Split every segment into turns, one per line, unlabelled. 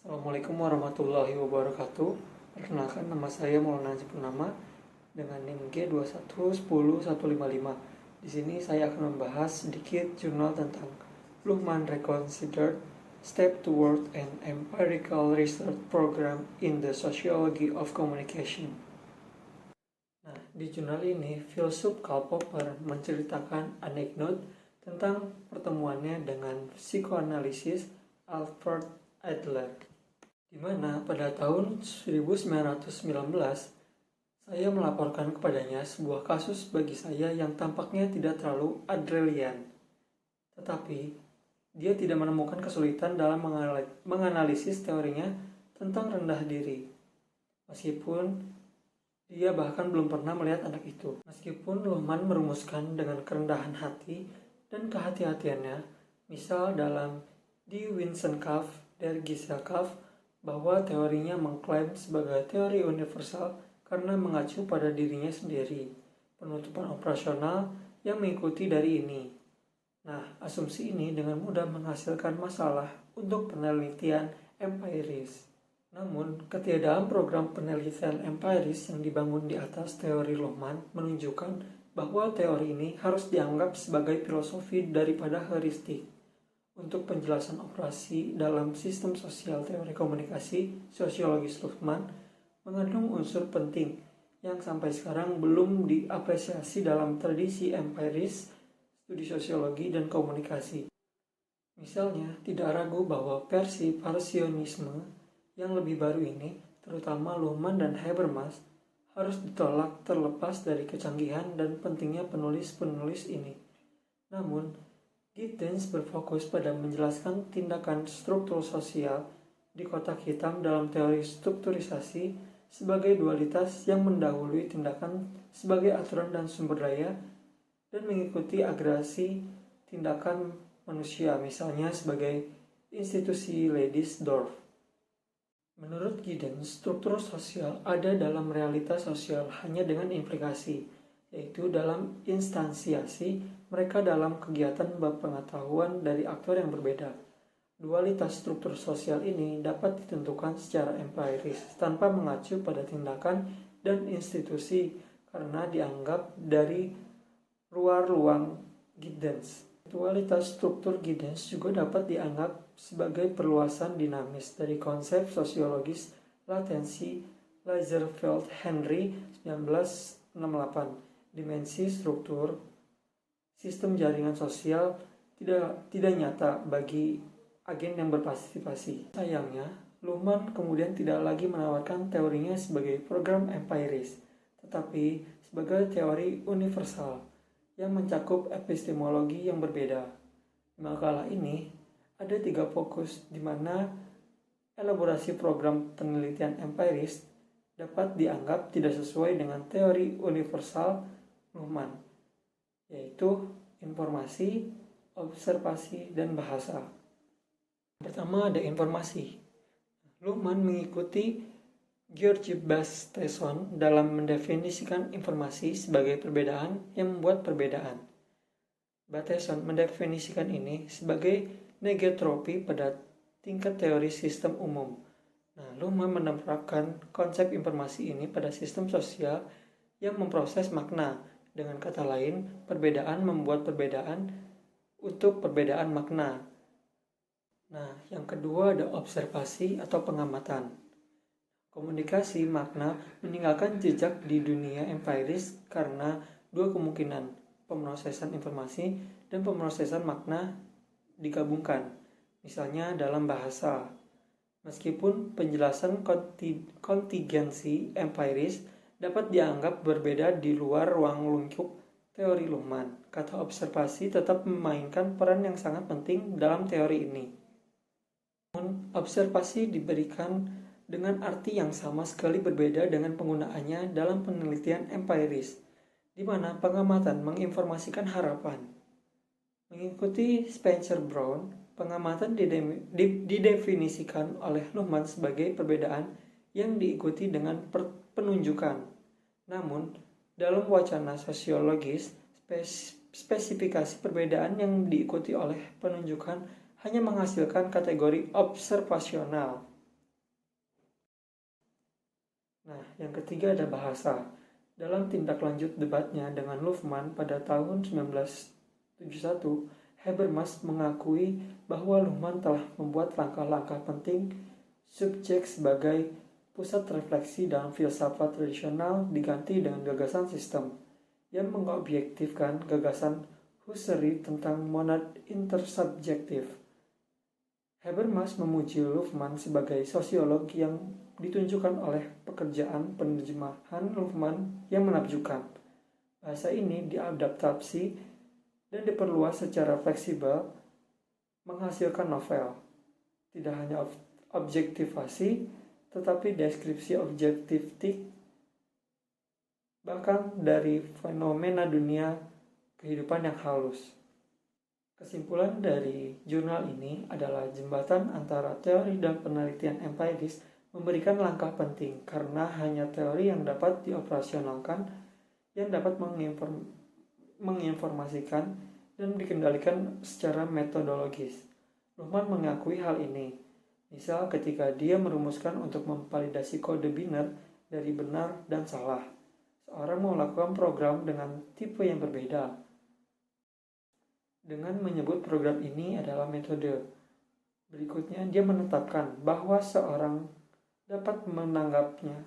Assalamualaikum warahmatullahi wabarakatuh. Perkenalkan, nama saya Maulana Purnama dengan NIM G2110155. Di sini saya akan membahas sedikit jurnal tentang Luhmann Reconsidered Step Toward an Empirical Research Program in the Sociology of Communication. Nah, di jurnal ini, filsuf Karl Popper menceritakan anekdot tentang pertemuannya dengan psikoanalisis Alfred Adler, di mana pada tahun 1919 saya melaporkan kepadanya sebuah kasus bagi saya yang tampaknya tidak terlalu Adlerian. Tetapi dia tidak menemukan kesulitan dalam menganalisis teorinya tentang rendah diri. Meskipun dia bahkan belum pernah melihat anak itu. Meskipun Luhmann merumuskan dengan kerendahan hati dan kehati-hatiannya, misal dalam Die Wissenschaft der Gesellschaft, bahwa teorinya mengklaim sebagai teori universal karena mengacu pada dirinya sendiri. Penutupan operasional yang mengikuti dari ini. Nah, asumsi ini dengan mudah menghasilkan masalah untuk penelitian empiris. Namun, ketiadaan program penelitian empiris yang dibangun di atas teori Luhmann menunjukkan bahwa teori ini harus dianggap sebagai filosofi daripada heuristik. Untuk penjelasan operasi dalam sistem sosial teori komunikasi, sosiologis Luhmann mengandung unsur penting yang sampai sekarang belum diapresiasi dalam tradisi empiris, studi sosiologi dan komunikasi. Misalnya, tidak ragu bahwa versi Parsionisme yang lebih baru ini, terutama Luhmann dan Habermas, harus ditolak terlepas dari kecanggihan dan pentingnya penulis-penulis ini. Namun, Giddens berfokus pada menjelaskan tindakan struktur sosial di kotak hitam dalam teori strukturisasi sebagai dualitas yang mendahului tindakan sebagai aturan dan sumber daya dan mengikuti agregasi tindakan manusia, misalnya sebagai institusi Leidesdorff. Menurut Giddens, struktur sosial ada dalam realitas sosial hanya dengan implikasi, yaitu dalam instansiasi mereka dalam kegiatan pengetahuan dari aktor yang berbeda. Dualitas struktur sosial ini dapat ditentukan secara empiris tanpa mengacu pada tindakan dan institusi karena dianggap dari luar ruang Giddens. Dualitas struktur Giddens juga dapat dianggap sebagai perluasan dinamis dari konsep sosiologis latensi Lazarsfeld Henry 1968. Dimensi struktur sistem jaringan sosial tidak nyata bagi agen yang berpartisipasi. Sayangnya, Luhmann kemudian tidak lagi menawarkan teorinya sebagai program empiris, tetapi sebagai teori universal yang mencakup epistemologi yang berbeda. Di makalah ini, ada 3 fokus di mana elaborasi program penelitian empiris dapat dianggap tidak sesuai dengan teori universal Luhmann, yaitu informasi, observasi, dan bahasa. Pertama ada informasi. Luhmann mengikuti George Bateson dalam mendefinisikan informasi sebagai perbedaan yang membuat perbedaan. Bateson mendefinisikan ini sebagai negotropi pada tingkat teori sistem umum. Nah, Luhmann menerapkan konsep informasi ini pada sistem sosial yang memproses makna. Dengan kata lain, perbedaan membuat perbedaan untuk perbedaan makna. Nah, yang kedua ada observasi atau pengamatan. Komunikasi makna meninggalkan jejak di dunia empiris karena 2 kemungkinan, pemrosesan informasi dan pemrosesan makna digabungkan. Misalnya dalam bahasa. Meskipun penjelasan kontingensi empiris dapat dianggap berbeda di luar ruang lingkup teori Luhmann, kata observasi tetap memainkan peran yang sangat penting dalam teori ini. Namun, observasi diberikan dengan arti yang sama sekali berbeda dengan penggunaannya dalam penelitian empiris, di mana pengamatan menginformasikan harapan. Mengikuti Spencer Brown, pengamatan didefinisikan oleh Luhmann sebagai perbedaan yang diikuti dengan penunjukan. Namun, dalam wacana sosiologis, spesifikasi perbedaan yang diikuti oleh penunjukan hanya menghasilkan kategori observasional. Nah, yang ketiga ada bahasa. Dalam tindak lanjut debatnya dengan Luhmann pada tahun 1971, Habermas mengakui bahwa Luhmann telah membuat langkah-langkah penting subjek sebagai pusat refleksi dalam filsafat tradisional diganti dengan gagasan sistem yang mengobjektifkan gagasan Husserl tentang monad intersubjektif. Habermas memuji Luhmann sebagai sosiolog yang ditunjukkan oleh pekerjaan penerjemahan Luhmann yang menakjubkan. Bahasa ini diadaptasi dan diperluas secara fleksibel menghasilkan novel. Tidak hanya objektivasi, tetapi deskripsi objektifik bahkan dari fenomena dunia kehidupan yang halus. Kesimpulan dari jurnal ini adalah jembatan antara teori dan penelitian empiris memberikan langkah penting karena hanya teori yang dapat dioperasionalkan yang dapat menginformasikan dan dikendalikan secara metodologis. Luhmann mengakui hal ini. Misal ketika dia merumuskan untuk memvalidasi kode biner dari benar dan salah. Seorang mau melakukan program dengan tipe yang berbeda. Dengan menyebut program ini adalah metode. Berikutnya dia menetapkan bahwa seorang dapat menanggapnya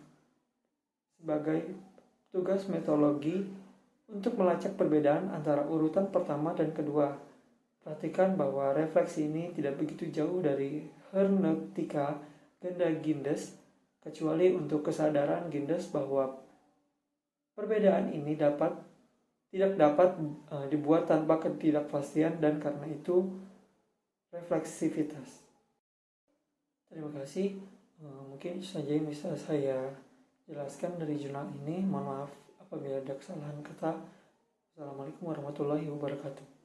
sebagai tugas metodologi untuk melacak perbedaan antara urutan pertama dan kedua. Perhatikan bahwa refleksi ini tidak begitu jauh dari hermeneutika ganda Gindes, kecuali untuk kesadaran Gindes bahwa perbedaan ini tidak dapat dibuat tanpa ketidakpastian dan karena itu refleksivitas. Terima kasih. Mungkin saja yang bisa saya jelaskan dari jurnal ini. Mohon maaf apabila ada kesalahan kata. Assalamualaikum warahmatullahi wabarakatuh.